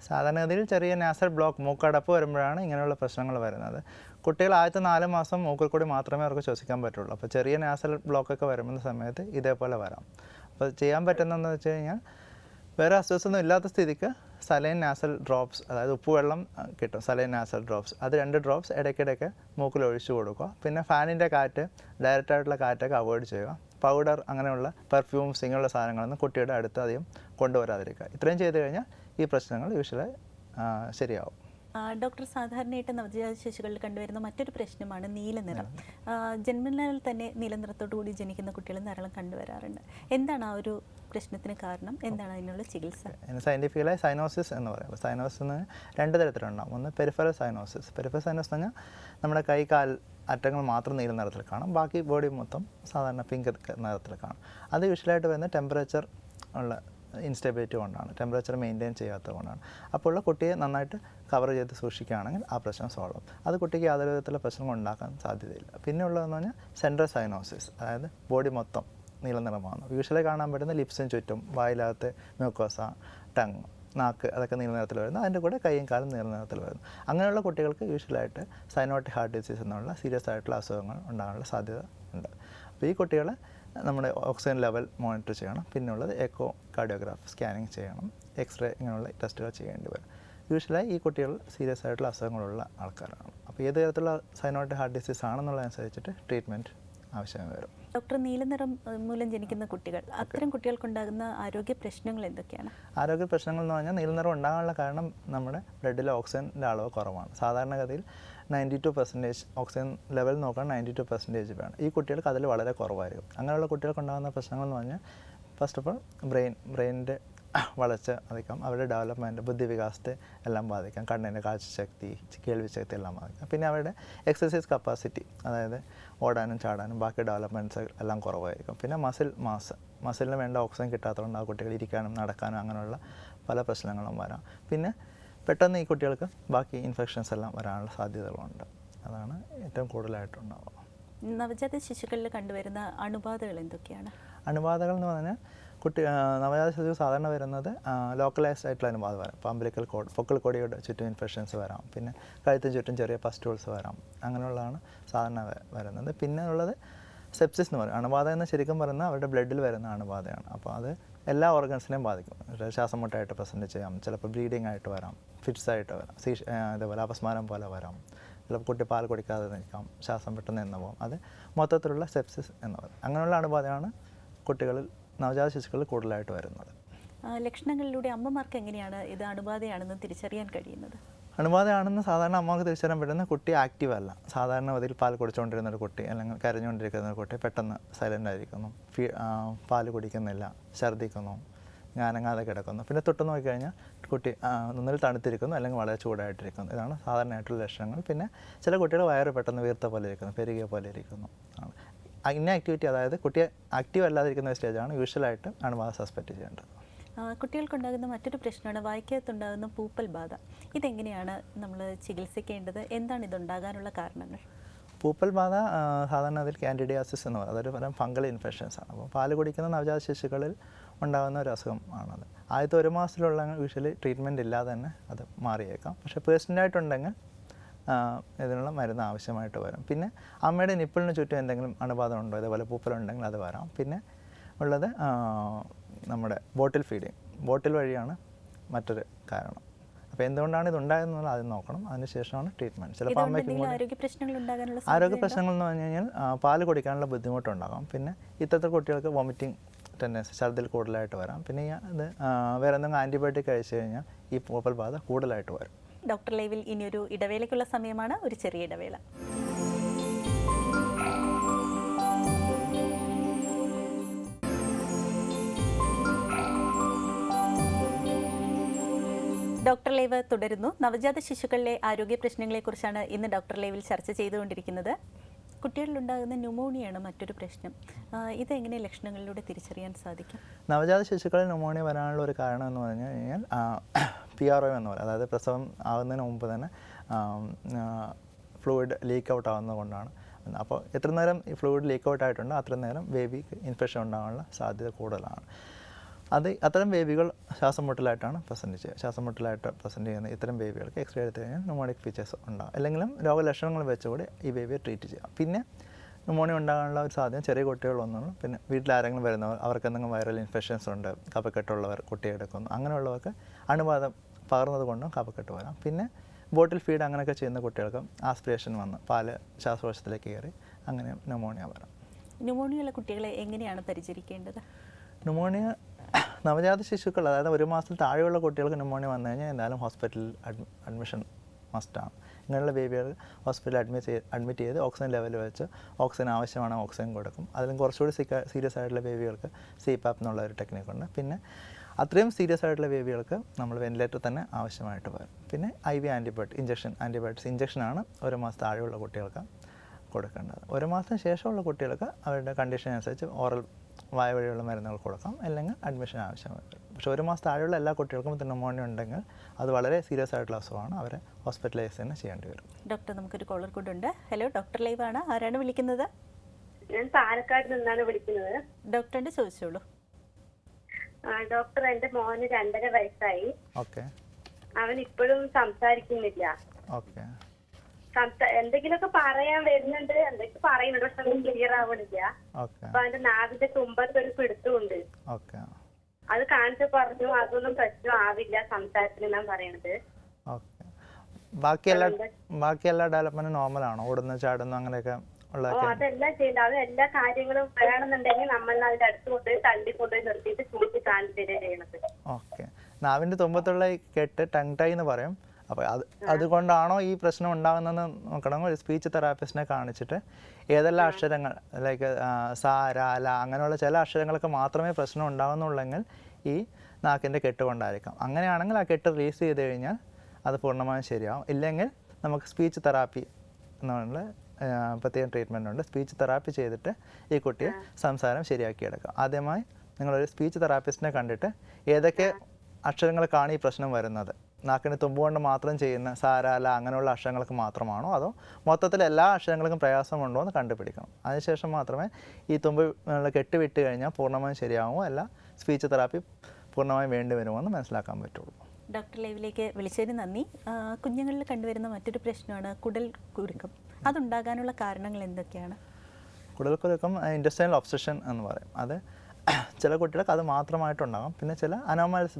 സാധാരണഗതിയിൽ ചെറിയ നാസൽ ബ്ലോക്ക്, മൂക്കടപ്പ് വരുമ്പോഴാണ് ഇങ്ങനെയുള്ള പ്രശ്നങ്ങൾ വരുന്നത്. കുട്ടികൾ ആദ്യത്തെ 4 മാസം മൂക്കിൽ കൂടി മാത്രമേ അവർക്ക് ശ്വസിക്കാൻ പറ്റുള്ളൂ. അപ്പോൾ ചെറിയ നാസൽ ബ്ലോക്കൊക്കെ വരുന്ന സമയത്ത് ഇതേപോലെ വരാം. അപ്പോൾ ചെയ്യാൻ പറ്റുന്നതെന്ന് വെച്ച് കഴിഞ്ഞാൽ വേറെ അസ്വസ്ഥൊന്നും ഇല്ലാത്ത സ്ഥിതിക്ക് സലൈൻ നാസൽ ഡ്രോപ്സ്, അതായത് ഉപ്പുവെള്ളം കിട്ടും, സലൈൻ നാസൽ ഡ്രോപ്സ്, അത് 2 ഡ്രോപ്സ് ഇടയ്ക്കിടയ്ക്ക് മൂക്കിൽ ഒഴിച്ചു കൊടുക്കുക. പിന്നെ ഫാനിൻ്റെ കാറ്റ്, ഡയറക്റ്റായിട്ടുള്ള കാറ്റൊക്കെ അവോയ്ഡ് ചെയ്യുക. പൗഡർ അങ്ങനെയുള്ള പെർഫ്യൂംസ് ഇങ്ങനെയുള്ള സാധനങ്ങളൊന്നും കുട്ടിയുടെ അടുത്ത് അധികം കൊണ്ടുവരാതിരിക്കുക. ഇത്രയും ചെയ്ത് കഴിഞ്ഞാൽ ഈ പ്രശ്നങ്ങൾ യൂഷ്വലി ശരിയാവും. ഡോക്ടർ, സാധാരണയായിട്ട് നവജാത ശിശുക്കളിൽ കണ്ടുവരുന്ന മറ്റൊരു പ്രശ്നമാണ് നീലനിറം. ജന്മനാൽ തന്നെ നീലനിറത്തോടു കൂടി ജനിക്കുന്ന കുട്ടികൾ ധാരാളം കണ്ടുവരാറുണ്ട്. എന്താണ് ആ ഒരു പ്രശ്നത്തിന് കാരണം? എന്താണ് അതിനുള്ള ചികിത്സ? സയൻറ്റിഫിക്കലായി സൈനോസിസ് എന്ന് പറയുമ്പോൾ സൈനോസിന് 2 തരത്തിലുണ്ടാകും. ഒന്ന് പെരിഫറൽ സൈനോസിസ്. പെരിഫറൽ സൈനോസിസ് എന്ന് പറഞ്ഞാൽ നമ്മുടെ കൈ കാൽ അറ്റങ്ങൾ മാത്രം നീല നിറത്തിൽ കാണും, ബാക്കി ബോഡി മൊത്തം സാധാരണ പിങ്ക് നിറത്തിൽ കാണും. അത് യൂഷ്വലായിട്ട് വരുന്ന ടെമ്പറേച്ചർ ഉള്ള ഇൻസ്റ്റെബിലിറ്റി കൊണ്ടാണ്, ടെമ്പറേച്ചർ മെയിൻറ്റെയിൻ ചെയ്യാത്തത് കൊണ്ടാണ്. അപ്പോൾ ഉള്ള കുട്ടിയെ നന്നായിട്ട് കവർ ചെയ്ത് സൂക്ഷിക്കുകയാണെങ്കിൽ ആ പ്രശ്നം സോൾവ് ആവും. അത് കുട്ടിക്ക് യാതൊരു വിധത്തിലുള്ള പ്രശ്നങ്ങൾ ഉണ്ടാക്കാൻ സാധ്യതയില്ല. പിന്നെ ഉള്ളതെന്ന് പറഞ്ഞാൽ സെൻട്രൽ സൈനോസിസ്, അതായത് ബോഡി മൊത്തം നീല നിറമാണ്. യൂഷ്വലി കാണാൻ പറ്റുന്ന ലിപ്സിന് ചുറ്റും, വായിലകത്ത് മ്യൂക്കോസ, ടങ്, നാക്ക്, അതൊക്കെ നീല നിറത്തിൽ വരുന്നു. അതിൻ്റെ കൂടെ കൈയും കാലും നീല നിറത്തിൽ വരുന്നു. അങ്ങനെയുള്ള കുട്ടികൾക്ക് യൂഷ്വലായിട്ട് സൈനോട്ടിക് ഹാർട്ട് ഡിസീസ് എന്നുള്ള സീരിയസ് ആയിട്ടുള്ള അസുഖങ്ങൾ ഉണ്ടാകാനുള്ള സാധ്യത ഉണ്ട്. അപ്പോൾ ഈ കുട്ടികളെ നമ്മുടെ ഓക്സിജൻ ലെവൽ മോണിറ്റർ ചെയ്യണം. പിന്നുള്ളത് എക്കോ കാർഡിയോഗ്രാഫ് സ്കാനിങ് ചെയ്യണം, എക്സ്റേ ഇങ്ങനെയുള്ള ടെസ്റ്റുകൾ ചെയ്യേണ്ടി വരും. യൂഷ്വലായി ഈ കുട്ടികൾ സീരിയസ് ആയിട്ടുള്ള അസുഖങ്ങളുള്ള ആൾക്കാരാണ്. അപ്പോൾ ഏത് തരത്തിലുള്ള സൈനോട്ടിക് ഹാർട്ട് ഡിസീസ് ആണെന്നുള്ളതനുസരിച്ചിട്ട് ട്രീറ്റ്മെൻറ്റ് ആവശ്യം വരും. ഡോക്ടർ, നീലനിറം മൂലം ജനിക്കുന്ന കുട്ടികൾ, അത്തരം കുട്ടികൾക്കുണ്ടാകുന്ന ആരോഗ്യ പ്രശ്നങ്ങൾ എന്തൊക്കെയാണ്? ആരോഗ്യ പ്രശ്നങ്ങൾ എന്ന് പറഞ്ഞാൽ നീലനിറം ഉണ്ടാകാനുള്ള കാരണം നമ്മുടെ ബ്ലഡിലെ ഓക്സിജൻ്റെ അളവ് കുറവാണ്. സാധാരണഗതിയിൽ 92% ഓക്സിജൻ ലെവൽ നോക്കാൻ 92% വേണം. ഈ കുട്ടികൾക്ക് അതിൽ വളരെ കുറവായിരിക്കും. അങ്ങനെയുള്ള കുട്ടികൾക്കുണ്ടാകുന്ന പ്രശ്നങ്ങൾ എന്ന് പറഞ്ഞാൽ ഫസ്റ്റ് ഓഫ് ഓൾ ബ്രെയിനിൻ്റെ വളർച്ച ബാധിക്കാം, അവരുടെ ഡെവലപ്മെൻറ്റ്, ബുദ്ധിവികാസത്തെ എല്ലാം ബാധിക്കാം, കണ്ണിൻ്റെ കാഴ്ചശക്തി, കേൾവിശക്തി എല്ലാം ബാധിക്കാം. പിന്നെ അവരുടെ എക്സസൈസ് കപ്പാസിറ്റി, അതായത് ഓടാനും ചാടാനും ബാക്കി ഡെവലപ്മെൻറ്റ്സ് എല്ലാം കുറവായിരിക്കും. പിന്നെ മസിലിന് വേണ്ട ഓക്സിജൻ കിട്ടാത്തതുകൊണ്ട് ആ കുട്ടികൾ ഇരിക്കാനും നടക്കാനും അങ്ങനെയുള്ള പല പ്രശ്നങ്ങളും വരാം. പിന്നെ പെട്ടെന്ന് ഈ കുട്ടികൾക്ക് ബാക്കി ഇൻഫെക്ഷൻസ് എല്ലാം വരാനുള്ള സാധ്യതകളുണ്ട്. അതാണ് ഏറ്റവും കൂടുതലായിട്ടുണ്ടാവുക. നവജാത ശിശുക്കളിൽ കണ്ടുവരുന്ന അണുബാധകൾ എന്തൊക്കെയാണ്? അണുബാധകൾ എന്ന് പറഞ്ഞാൽ നവജാത ശിശു സാധാരണ വരുന്നത് ലോക്കലൈസ്ഡ് ആയിട്ടുള്ള അണുബാധ വരാം. ഇപ്പോൾ അംബിലിക്കൽ കോഡ്, പൊക്കിൾ കൊടിയുടെ ചുറ്റും ഇൻഫെക്ഷൻസ് വരാം. പിന്നെ കഴുത്തിന് ചുറ്റും ചെറിയ പസ്റ്റൂൾസ് വരാം. അങ്ങനെയുള്ളതാണ് സാധാരണ വരുന്നത്. പിന്നെ ഉള്ളത് സെപ്സിസ് എന്ന് പറയും. അണുബാധ എന്ന് ശരിക്കും പറയുന്നത് അവരുടെ ബ്ലഡിൽ വരുന്ന അണുബാധയാണ്. അപ്പോൾ അത് എല്ലാ ഓർഗൻസിനെയും ബാധിക്കും. ശ്വാസം മുട്ടായിട്ട് പ്രസൻറ്റ് ചെയ്യാം, ചിലപ്പോൾ ബ്ലീഡിങ് ആയിട്ട് വരാം, ഫിറ്റ്സ് ആയിട്ട് വരാം, ഇതേപോലെ അപസ്മാരം പോലെ വരാം, ചിലപ്പോൾ കുട്ടി പാൽ കുടിക്കാതെ നിൽക്കാം, ശ്വാസം പെട്ടെന്ന് എന്ന് പോകും. അത് മൊത്തത്തിലുള്ള സെപ്സിസ് എന്ന് പറയും. അങ്ങനെയുള്ള അണുബാധയാണ് കുട്ടികളിൽ, നവജാത ശിശുക്കളിൽ കൂടുതലായിട്ട് വരുന്നത്. ലക്ഷണങ്ങളിലൂടെ അമ്മമാർക്ക് എങ്ങനെയാണ് ഇത് അണുബാധയാണെന്ന് തിരിച്ചറിയാൻ കഴിയുന്നത്? അണുബാധയാണെന്ന് സാധാരണ അമ്മക്ക് തിരിച്ചറിയാൻ പറ്റുന്ന കുട്ടി ആക്റ്റീവ് അല്ല. സാധാരണ ഗതിയിൽ പാൽ കുടിച്ചുകൊണ്ടിരുന്ന ഒരു കുട്ടി അല്ലെങ്കിൽ കരഞ്ഞുകൊണ്ടിരിക്കുന്ന ഒരു കുട്ടി പെട്ടെന്ന് സൈലൻ്റ് ആയിരിക്കുന്നു, പാൽ കുടിക്കുന്നില്ല, ഛർദ്ദിക്കുന്നു, അനങ്ങാതെ കിടക്കുന്നു. പിന്നെ തൊട്ട് നോക്കിക്കഴിഞ്ഞാൽ കുട്ടി ഒന്നിൽ തണുത്തിരിക്കുന്നു അല്ലെങ്കിൽ വളരെ ചൂടായിട്ടിരിക്കുന്നു. ഇതാണ് സാധാരണയായിട്ടുള്ള ലക്ഷണങ്ങൾ. പിന്നെ ചില കുട്ടികൾ വയറ് പെട്ടെന്ന് വീർത്ത പോലെ ഇരിക്കുന്നു, പെരുകിയ പോലെ ഇരിക്കുന്നു. ഇൻആക്ടിവിറ്റി, അതായത് കുട്ടിയെ ആക്റ്റീവ് അല്ലാതിരിക്കുന്ന സ്റ്റേജാണ് യൂഷ്വലായിട്ട് അണുബാധ സസ്പെക്റ്റ് ചെയ്യേണ്ടത്. കുട്ടികൾക്കുണ്ടാകുന്ന മറ്റൊരു പ്രശ്നമാണ് വായ്ക്കകത്തുണ്ടാകുന്ന പൂപ്പൽ ബാധ. ഇതെങ്ങനെയാണ് നമ്മൾ ചികിത്സിക്കേണ്ടത്? എന്താണ് ഇതുണ്ടാകാനുള്ള കാരണങ്ങൾ? പൂപ്പൽ ബാധ സാധാരണ അതിൽ കാൻഡിഡിയാസിസ് എന്ന് പറയും. അതൊരു തരം ഫംഗൽ ഇൻഫെക്ഷൻസ് ആണ്. അപ്പോൾ പാല് കുടിക്കുന്ന നവജാത ശിശുക്കളിൽ ഉണ്ടാകുന്ന ഒരു അസുഖം ആണത്. ആദ്യത്തെ 1 മാസത്തിലുള്ള യൂഷ്വലി ട്രീറ്റ്മെൻറ്റ് ഇല്ലാതെ തന്നെ അത് മാറിയേക്കാം. പക്ഷേ പേഴ്സണലായിട്ടുണ്ടെങ്കിൽ ഇതിനുള്ള മരുന്ന് ആവശ്യമായിട്ട് വരും. പിന്നെ അമ്മയുടെ നിപ്പിളിന് ചുറ്റും എന്തെങ്കിലും അണുബാധ ഉണ്ടോ, ഇതേപോലെ പൂപ്പലുണ്ടെങ്കിൽ അത് വരാം. പിന്നെ ഉള്ളത് നമ്മുടെ ബോട്ടിൽ ഫീഡിങ്, ബോട്ടിൽ വഴിയാണ് മറ്റൊരു കാരണം. അപ്പോൾ എന്തുകൊണ്ടാണ് ഇതുണ്ടായതെന്നുള്ള ആദ്യം നോക്കണം, അതിനുശേഷമാണ് ട്രീറ്റ്മെൻറ്റ്. ചിലപ്പോൾ അമ്മയ്ക്കും ആരോഗ്യ പ്രശ്നങ്ങൾ എന്ന് പറഞ്ഞു കഴിഞ്ഞാൽ പാല് കുടിക്കാനുള്ള ബുദ്ധിമുട്ടുണ്ടാകാം. പിന്നെ ഇത്തരത്തിൽ കുട്ടികൾക്ക് വോമിറ്റിംഗ് ടെൻഡൻസി, ഛർദ്ദിൽ കൂടുതലായിട്ട് വരാം. പിന്നെ ഇത് വേറെ എന്തെങ്കിലും ആൻറ്റിബയോട്ടിക് കഴിച്ചു കഴിഞ്ഞാൽ ഈ പൂപ്പൽ ബാധ കൂടുതലായിട്ട് വരും. ഡോക്ടർ ലൈവിൽ ഇനിയൊരു ഇടവേളയ്ക്കുള്ള സമയമാണ്. ഒരു ചെറിയ ഇടവേള. ഡോക്ടർ ലൈവ് തുടരുന്നു. നവജാത ശിശുക്കളിലെ ആരോഗ്യ പ്രശ്നങ്ങളെക്കുറിച്ചാണ് ഇന്ന് ഡോക്ടർ ലൈവിൽ ചർച്ച ചെയ്തുകൊണ്ടിരിക്കുന്നത്. കുട്ടികളിലുണ്ടാകുന്ന ന്യൂമോണിയയാണ് മറ്റൊരു പ്രശ്നം. ഇതെങ്ങനെ ലക്ഷണങ്ങളിലൂടെ തിരിച്ചറിയാൻ സാധിക്കും? നവജാത ശിശുക്കളിൽ ന്യൂമോണിയ വരാനുള്ള ഒരു കാരണം എന്ന് പറഞ്ഞു കഴിഞ്ഞാൽ PRO എന്ന് പറയും. അതായത് പ്രസവം ആകുന്നതിന് മുമ്പ് തന്നെ ഫ്ലൂയിഡ് ലീക്ക് ഔട്ട് ആകുന്നത് കൊണ്ടാണ്. അപ്പോൾ എത്ര നേരം ഈ ഫ്ലൂയിഡ് ലീക്ക് ഔട്ട് ആയിട്ടുണ്ടോ അത്ര നേരം ബേബിക്ക് ഇൻഫെക്ഷൻ ഉണ്ടാകാനുള്ള സാധ്യത കൂടുതലാണ്. അത്തരം ബേബികൾ ശ്വാസം മുട്ടലായിട്ടാണ് പ്രസൻറ്റ് ചെയ്യുന്ന ഇത്തരം ബേബികൾക്ക് എക്സ്റേ എടുത്തു കഴിഞ്ഞാൽ ന്യൂമോണിക് ഫീച്ചേഴ്സ് ഉണ്ടാകും. അല്ലെങ്കിലും രോഗലക്ഷണങ്ങൾ വെച്ചുകൂടി ഈ ബേബിയെ ട്രീറ്റ് ചെയ്യാം. പിന്നെ ന്യൂമോണിയ ഉണ്ടാകാനുള്ള ഒരു സാധ്യത ചെറിയ കുട്ടികളൊന്നും, പിന്നെ വീട്ടിൽ ആരെങ്കിലും വരുന്നവർ അവർക്ക് എന്തെങ്കിലും വൈറൽ ഇൻഫെക്ഷൻസ് ഉണ്ട്, കഫക്കെട്ടുള്ളവർ കുട്ടിയെടുക്കുന്നു, അങ്ങനെയുള്ളവർക്ക് അണുബാധ പകർന്നത് കൊണ്ടും കഫക്കെട്ട് വരാം. പിന്നെ ബോട്ടിൽ ഫീഡ് അങ്ങനെയൊക്കെ ചെയ്യുന്ന കുട്ടികൾക്ക് ആസ്പിറേഷൻ വന്ന് പാല് ശ്വാസകോശത്തിലേക്ക് കയറി അങ്ങനെ ന്യൂമോണിയ വരാം. ന്യൂമോണിയ ഉള്ള കുട്ടികളെ എങ്ങനെയാണ് പരിചരിക്കേണ്ടത്? ന്യൂമോണിയ നവജാത ശിശുക്കൾ, അതായത് 1 മാസത്തിൽ താഴെയുള്ള കുട്ടികൾക്ക് ന്യൂമോണിയ വന്നു കഴിഞ്ഞാൽ എന്തായാലും ഹോസ്പിറ്റലിൽ അഡ്മിഷൻ മസ്റ്റാണ്. ഇങ്ങനെയുള്ള ബേബികൾ ഹോസ്പിറ്റലിൽ അഡ്മിറ്റ് ചെയ്ത് ഓക്സിജൻ ലെവൽ വെച്ച് ഓക്സിജൻ ആവശ്യമാണ് ഓക്സിജൻ കൊടുക്കും. അതിലും കുറച്ചുകൂടി സീരിയസ് ആയിട്ടുള്ള ബേബികൾക്ക് CPAP എന്നുള്ള ഒരു ടെക്നിക്കുണ്ട്. പിന്നെ അത്രയും സീരിയസ് ആയിട്ടുള്ള ബേബികൾക്ക് നമ്മൾ വെന്റിലേറ്റർ തന്നെ ആവശ്യമായിട്ട് വരും. പിന്നെ IV ആൻറ്റിബയോട്ടിക്സ് ഇഞ്ചക്ഷനാണ് 1 മാസം താഴെയുള്ള കുട്ടികൾക്ക് കൊടുക്കേണ്ടത്. 1 മാസത്തിന് ശേഷമുള്ള കുട്ടികൾക്ക് അവരുടെ കണ്ടീഷൻ അനുസരിച്ച് ഓറൽ വായ വഴിയുള്ള മരുന്നുകൾ കൊടുക്കാം, അല്ലെങ്കിൽ അഡ്മിഷൻ ആവശ്യമായി വരും. പക്ഷേ 1 മാസം താഴെയുള്ള എല്ലാ കുട്ടികൾക്കും ന്യൂമോണിയ ഉണ്ടെങ്കിൽ അത് വളരെ സീരിയസ് ആയിട്ടുള്ള അസുഖമാണ്, അവരെ ഹോസ്പിറ്റലൈസ് തന്നെ ചെയ്യേണ്ടി വരും. ഡോക്ടർ, നമുക്കൊരു കോളർ കൂടെ ഉണ്ട്. ഹലോ, ഡോക്ടർ ലൈവ് ആണ്. ആരാണ് വിളിക്കുന്നത്? ഞാൻ പാലക്കാട് നിന്നാണ് വിളിക്കുന്നത്. ഡോക്ടറിന്റെ ചോദിച്ചോളൂ. ഡോക്ടർ, എന്റെ മോന് 2.5 വയസ്സായി. ഓക്കെ. അവൻ ഇപ്പോഴും സംസാരിക്കുന്നില്ല. ഓക്കെ. എന്തെങ്കിലുമൊക്കെ പറയാൻ വരുന്നുണ്ട്, എന്തൊക്കെ പറയുന്നുണ്ട്, പക്ഷെ ഒന്നും ക്ലിയർ ആവണില്ല. ഓക്കെ. അപ്പൊ അവന്റെ നാവിന്റെ തുമ്പത്ത് ഒരു പിടുത്തമുണ്ട്. ഓക്കെ. അത് കാണിച്ചു പറഞ്ഞു, അതൊന്നും പ്രശ്നം ആവില്ല സംസാരത്തിനെന്നാണ് പറയണത്. ഓക്കെ. ബാക്കി എല്ലാ ഡെവലപ്മെന്റും നോർമലാണോ? ഓടുന്ന ചാടുന്നു അങ്ങനെയൊക്കെ ഉള്ളതൊക്കെ? അതെല്ലാം ചെയ്യില്ല. അത് എല്ലാ കാര്യങ്ങളും വേണമെന്നുണ്ടെങ്കിൽ നമ്മൾ അതിന്റെ അടുത്ത് കൊണ്ടുപോയി തള്ളിക്കൊണ്ടുപോയി നിർത്തിയിട്ട് ചൂണ്ടി കാണിച്ചു തരിക ചെയ്യണത്. ഓക്കെ. നാവിന്റെ തുമ്പത്തുള്ള ഈ കെട്ട് ടങ് ടൈ എന്ന് പറയും. അപ്പോൾ അതുകൊണ്ടാണോ ഈ പ്രശ്നം ഉണ്ടാകുന്നതെന്ന് നോക്കണമെങ്കിൽ ഒരു സ്പീച്ച് തെറാപ്പിസ്റ്റിനെ കാണിച്ചിട്ട് ഏതെല്ലാം അക്ഷരങ്ങൾ, ലൈക്ക് സ, ര, ല അങ്ങനെയുള്ള ചില അക്ഷരങ്ങൾക്ക് മാത്രമേ പ്രശ്നം ഉണ്ടാകുന്നുള്ളെങ്കിൽ ഈ നാക്കിൻ്റെ കെട്ട് കൊണ്ടായിരിക്കാം. അങ്ങനെയാണെങ്കിൽ ആ കെട്ട് റിലീസ് ചെയ്ത് കഴിഞ്ഞാൽ അത് പൂർണ്ണമായും ശരിയാവും. ഇല്ലെങ്കിൽ നമുക്ക് സ്പീച്ച് തെറാപ്പി എന്നുള്ള പ്രത്യേകം ട്രീറ്റ്മെൻ്റ് ഉണ്ട്. സ്പീച്ച് തെറാപ്പി ചെയ്തിട്ട് ഈ കുട്ടിയെ സംസാരം ശരിയാക്കിയെടുക്കാം. ആദ്യമായി നിങ്ങളൊരു സ്പീച്ച് തെറാപ്പിസ്റ്റിനെ കണ്ടിട്ട് ഏതൊക്കെ അക്ഷരങ്ങൾക്കാണ് ഈ പ്രശ്നം വരുന്നത്, നാക്കിന് തുമ്പുകൊണ്ട് മാത്രം ചെയ്യുന്ന സാരാല അങ്ങനെയുള്ള അക്ഷരങ്ങൾക്ക് മാത്രമാണോ, അതോ മൊത്തത്തിൽ എല്ലാ അക്ഷരങ്ങൾക്കും പ്രയാസമുണ്ടോ എന്ന് കണ്ടുപിടിക്കണം. അതിനുശേഷം മാത്രമേ ഈ തുമ്പ് കെട്ടുവിട്ട് കഴിഞ്ഞാൽ പൂർണ്ണമായും ശരിയാവുമോ അല്ല സ്പീച്ച് തെറാപ്പി പൂർണ്ണമായും വേണ്ടി വരുമോ എന്ന് മനസ്സിലാക്കാൻ പറ്റുള്ളൂ. ഡോക്ടർ ലൈവിലേക്ക് വിളിച്ചതിന് നന്ദി. കുഞ്ഞുങ്ങളിൽ കണ്ടുവരുന്ന മറ്റൊരു പ്രശ്നമാണ് കുടൽ കുരുക്കം. അതുണ്ടാകാനുള്ള കാരണങ്ങൾ എന്തൊക്കെയാണ്? കുടൽ കുരുക്കം ഇൻറ്റസ്റ്റൈനൽ ഒബ്സഷൻ എന്ന് പറയും. അത് ചില കുട്ടികൾക്ക് അത് മാത്രമായിട്ടുണ്ടാകും. പിന്നെ ചില അനോമാലിസ്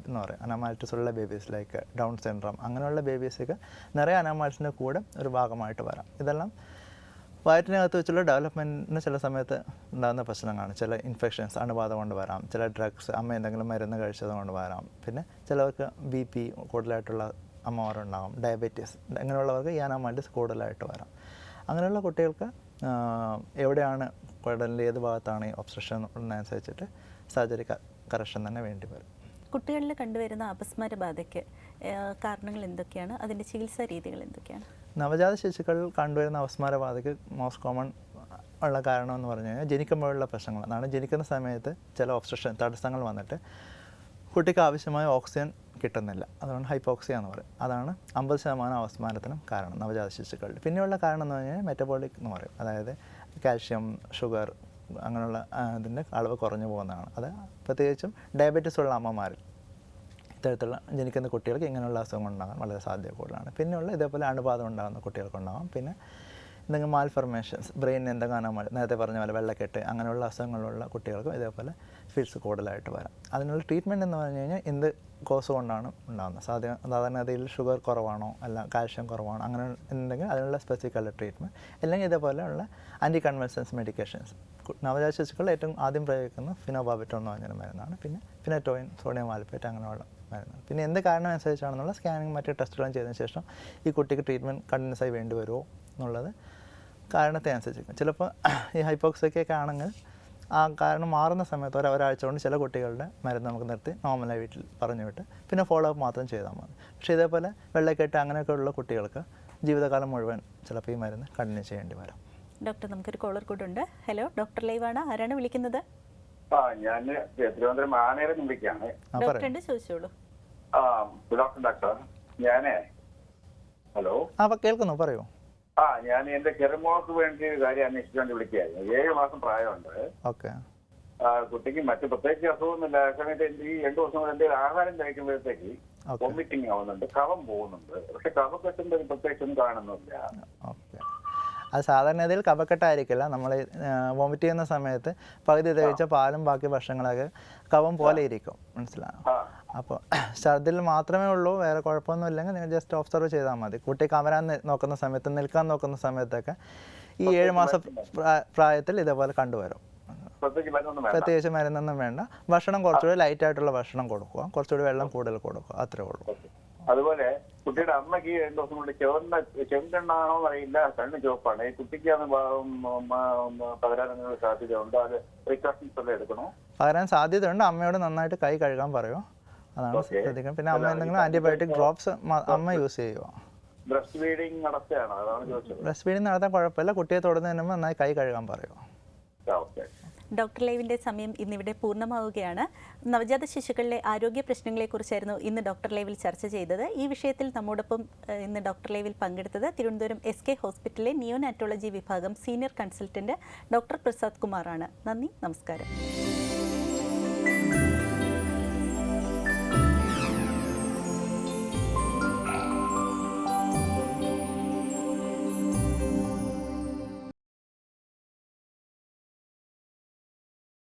എന്ന് പറയും, അനോമാലിറ്റിസ് ഉള്ള ബേബീസ് ലൈക്ക് ഡൗൺ സിൻഡ്രോം അങ്ങനെയുള്ള ബേബീസൊക്കെ നിറയെ അനോമാലിസിൻ്റെ കൂടെ ഒരു ഭാഗമായിട്ട് വരാം. ഇതെല്ലാം വയറ്റിനകത്ത് വെച്ചുള്ള ഡെവലപ്മെൻറ്റിന് ചില സമയത്ത് ഉണ്ടാകുന്ന പ്രശ്നങ്ങളാണ്. ചില ഇൻഫെക്ഷൻസ് അണുബാധ കൊണ്ട് വരാം, ചില ഡ്രഗ്സ്, അമ്മ എന്തെങ്കിലും മരുന്ന് കഴിച്ചത് കൊണ്ട് വരാം. പിന്നെ ചിലവർക്ക് BP കൂടുതലായിട്ടുള്ള അമ്മമാരുണ്ടാകും, ഡയബറ്റീസ്, അങ്ങനെയുള്ളവർക്ക് ഈ അനോമാലിറ്റിസ് കൂടുതലായിട്ട് വരാം. അങ്ങനെയുള്ള കുട്ടികൾക്ക് എവിടെയാണ് കുടലിൻ്റെ ഏത് ഭാഗത്താണ് ഈ ഒബ്സ്ട്രക്ഷൻ എന്നനുസരിച്ചിട്ട് സർജറി കറക്ഷൻ തന്നെ വേണ്ടി വരും. കുട്ടികളിൽ കണ്ടുവരുന്ന അപസ്മാരബാധയ്ക്ക് കാരണങ്ങൾ എന്തൊക്കെയാണ്? അതിൻ്റെ ചികിത്സാ രീതികൾ എന്തൊക്കെയാണ്? നവജാത ശിശുക്കളിൽ കണ്ടുവരുന്ന അപസ്മാരബാധയ്ക്ക് മോസ്റ്റ് കോമൺ ഉള്ള കാരണം എന്ന് പറഞ്ഞു കഴിഞ്ഞാൽ ജനിക്കുമ്പോഴുള്ള പ്രശ്നങ്ങൾ. അതാണ് ജനിക്കുന്ന സമയത്ത് ചില ഒബ്സ്ട്രക്ഷൻ തടസ്സങ്ങൾ വന്നിട്ട് കുട്ടിക്ക് ആവശ്യമായ ഓക്സിജൻ കിട്ടുന്നില്ല. അതുകൊണ്ട് ഹൈപ്പോക്സിയ എന്ന് പറയും. അതാണ് 50% അപസ്മാരത്തിനും കാരണം നവജാത ശിശുക്കളിൽ. പിന്നെയുള്ള കാരണം എന്ന് പറഞ്ഞാൽ മെറ്റബോളിക് എന്ന് പറയും. അതായത് കാൽഷ്യം, ഷുഗർ അങ്ങനെയുള്ള ഇതിൻ്റെ അളവ് കുറഞ്ഞു പോകുന്നതാണ്. അത് പ്രത്യേകിച്ചും ഡയബറ്റീസ് ഉള്ള അമ്മമാരിൽ ഇത്തരത്തിലുള്ള ജനിക്കുന്ന കുട്ടികൾക്ക് ഇങ്ങനെയുള്ള അസുഖങ്ങൾ ഉണ്ടാകാൻ വളരെ സാധ്യത കൂടുതലാണ്. പിന്നെയുള്ള ഇതേപോലെ അണുബാധ ഉണ്ടാകുന്ന കുട്ടികൾക്കുണ്ടാകും. പിന്നെ എന്തെങ്കിലും മാൽഫർമേഷൻസ്, ബ്രെയിനിന് എന്തെങ്കിലും നേരത്തെ പറഞ്ഞ പോലെ വെള്ളക്കെട്ട് അങ്ങനെയുള്ള അസുഖങ്ങളുള്ള കുട്ടികൾക്കും ഇതേപോലെ ഫിറ്റ്സ് കൂടുതലായിട്ട് വരാം. അതിനുള്ള ട്രീറ്റ്മെൻറ്റ് എന്ന് പറഞ്ഞു കഴിഞ്ഞാൽ എന്ത് കോസ് കൊണ്ടാണ് ഉണ്ടാകുന്നത്, സാധാരണഗതിയിൽ ഷുഗർ കുറവാണോ അല്ല കാൽഷ്യം കുറവാണോ അങ്ങനെ ഉണ്ടെങ്കിൽ അതിനുള്ള സ്പെസിഫിക് ആയിട്ടുള്ള ട്രീറ്റ്മെൻറ്റ്, അല്ലെങ്കിൽ ഇതേപോലെയുള്ള ആൻറ്റി കൺവൾസൻസ് മെഡിക്കേഷൻസ്. നവജാത ശിശുക്കൾ ഏറ്റവും ആദ്യം പ്രയോഗിക്കുന്നത് ഫിനോബാബിറ്റോൺ എന്ന് പറഞ്ഞൊരു മരുന്നാണ്. പിന്നെ ഫിനറ്റോയിൻ, സോഡിയം വാൽപ്പേറ്റ് അങ്ങനെയുള്ള മരുന്നാണ്. പിന്നെ എന്ത് കാരണം അനുസരിച്ചാണെന്നുള്ള സ്കാനിങ് മറ്റ് ടെസ്റ്റുകളും ചെയ്തതിന് ശേഷം ഈ കുട്ടിക്ക് ട്രീറ്റ്മെൻറ്റ് കണ്ടിന്യൂസ് ആയി വേണ്ടി വരുമോ എന്നുള്ളത് കാരണത്തെ അനുസരിച്ച്. ചിലപ്പോൾ ഈ ഹൈപ്പോക്സിയൊക്കെ ആണെങ്കിൽ ആ കാരണം മാറുന്ന സമയത്ത് ഒരാഴ്ച കൊണ്ട് ചില കുട്ടികളുടെ മരുന്ന് നമുക്ക് നിർത്തി നോർമലായി വീട്ടിൽ പറഞ്ഞു വിട്ട് പിന്നെ ഫോളോ അപ്പ് മാത്രം ചെയ്താൽ മതി. പക്ഷേ ഇതേപോലെ വെള്ളക്കെട്ട് അങ്ങനെയൊക്കെ ഉള്ള കുട്ടികൾക്ക് ജീവിതകാലം മുഴുവൻ ചിലപ്പോൾ ഈ മരുന്ന് കണ്ടിന്യൂ ചെയ്യേണ്ടി വരും. ഡോക്ടർ, നമുക്കൊരു കോളർ കൂടെ ഉണ്ട്. ഹലോ, ഡോക്ടർ ലൈവാണ്. ആരാണ് വിളിക്കുന്നത്? ഞാൻ തിരുവനന്തപുരം ആനേരം വിളിക്കാണ്. ഡോക്ടറിന്റെ ചോദിച്ചോളൂ. ഡോക്ടർ, ഞാനേ ഹലോ കേൾക്കുന്നു, പറയൂ. ഞാൻ എന്റെ ചെറുമോൾക്ക് വേണ്ടി ഒരു കാര്യം അന്വേഷിച്ചുകൊണ്ട് വിളിക്കുകയായിരുന്നു. 7 മാസം പ്രായമുണ്ട്. ഓക്കെ. കുട്ടിക്ക് മറ്റു പ്രത്യേകിച്ച് അസുഖമൊന്നുമില്ല. ആ സമയത്ത് ഈ 2 ദിവസം കൊണ്ട് എന്തെങ്കിലും ആഹാരം കഴിക്കുമ്പോഴത്തേക്ക് വോമിറ്റിംഗ് ആവുന്നുണ്ട്, കഫം പോകുന്നുണ്ട്. പക്ഷെ കഫക്കെട്ടിന്റെ ഒരു പ്രത്യേകിച്ചൊന്നും കാണുന്നില്ല. ഓക്കെ. അത് സാധാരണഗതിയിൽ കഫക്കെട്ടായിരിക്കില്ല. നമ്മൾ വോമിറ്റ് ചെയ്യുന്ന സമയത്ത് പകുതി ദഹിച്ച പാലും ബാക്കി ഭക്ഷണങ്ങളൊക്കെ കഫം പോലെ ഇരിക്കും, മനസ്സിലാവും. അപ്പോൾ ഛർദിൽ മാത്രമേ ഉള്ളൂ, വേറെ കുഴപ്പമൊന്നും ഇല്ലെങ്കിൽ നിങ്ങൾ ജസ്റ്റ് ഒബ്സർവ് ചെയ്താൽ മതി. കുട്ടി കമരാൻ നോക്കുന്ന സമയത്ത്, നിൽക്കാൻ നോക്കുന്ന സമയത്തൊക്കെ ഈ 7 മാസം പ്രായത്തിൽ ഇതേപോലെ കണ്ടുവരും. പ്രത്യേകിച്ച് മരുന്നൊന്നും വേണ്ട. ഭക്ഷണം കുറച്ചുകൂടി ലൈറ്റ് ആയിട്ടുള്ള ഭക്ഷണം കൊടുക്കുക, കുറച്ചുകൂടി വെള്ളം കൂടുതൽ കൊടുക്കുക, അത്രേ ഉള്ളൂ. അതുപോലെ കുട്ടിയുടെ അമ്മയ്ക്ക് 2 ദിവസം കൊണ്ട് ചെറുകണ്ണാണോ അറിയില്ല, കണ്ണ് ചുവപ്പാണ്. ഈ കുട്ടിക്ക് പകരാനുള്ള സാധ്യത ഉണ്ട്. അത് പ്രിക്കോഷൻസ് എല്ലാം എടുക്കണോ? പകരാൻ സാധ്യതയുണ്ട്. അമ്മയോട് നന്നായിട്ട് കൈ കഴുകാൻ പറയുമോ, അതാണ് ശ്രദ്ധിക്കണം. പിന്നെ അമ്മ എന്തെങ്കിലും ആന്റിബയോട്ടിക് ഡ്രോപ്സ് അമ്മ യൂസ് ചെയ്യുക. ബ്രസ്റ്റ് ഫീഡിങ് നടത്തുകയാണോ? അതാണ് ചോദിച്ചത്. ബ്രസ്റ്റ് ഫീഡിങ് നടത്താൻ കുഴപ്പമില്ല. കുട്ടിയെ തൊടുന്നതിന് മുമ്പ് നന്നായി കൈ കഴുകാൻ പറയുമോ. ഡോക്ടർ ലൈവിൻ്റെ സമയം ഇന്നിവിടെ പൂർണ്ണമാവുകയാണ്. നവജാത ശിശുക്കളിലെ ആരോഗ്യ പ്രശ്നങ്ങളെക്കുറിച്ചായിരുന്നു ഇന്ന് ഡോക്ടർ ലൈവിൽ ചർച്ച ചെയ്തത്. ഈ വിഷയത്തിൽ നമ്മോടൊപ്പം ഇന്ന് ഡോക്ടർ ലൈവിൽ പങ്കെടുത്തത് തിരുവനന്തപുരം SK ഹോസ്പിറ്റലിലെ നിയോനാറ്റോളജി വിഭാഗം സീനിയർ കൺസൾട്ടന്റ് ഡോക്ടർ പ്രസാദ് കുമാറാണ്. നന്ദി, നമസ്കാരം.